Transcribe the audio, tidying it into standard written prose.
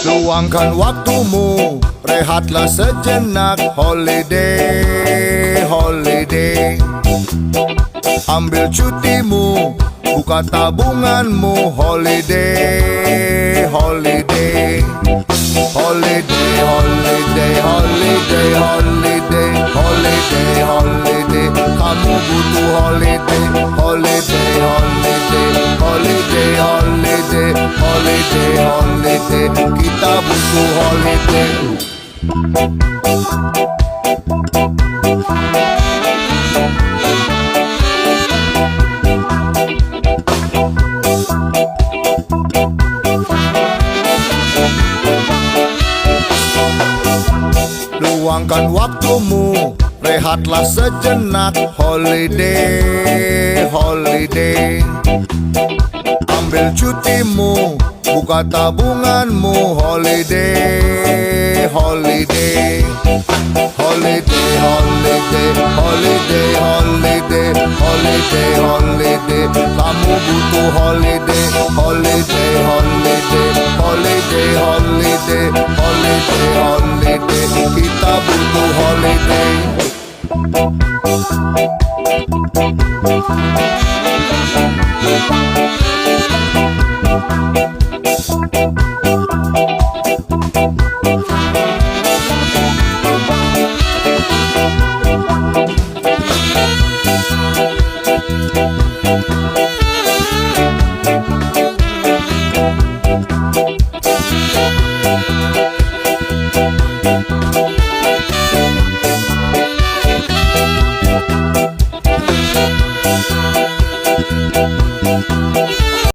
Luangkan waktumu, rehatlah sejenak. Holiday, holiday. Ambil cutimu, buka tabunganmu. Holiday, holiday. Holiday, holiday, holiday, holiday. Holiday, holiday. Kamu butuh holiday. Holiday, holiday. Holiday, holiday. Holiday, holiday. Kita butuh holiday. Luangkan waktumu, rehatlah sejenak. Holiday, holiday. Ambil cutimu, buka tabunganmu. Holiday, holiday. Holiday, holiday. Holiday, holiday. Holiday, holiday. Kamu butuh holiday. Holiday, holiday.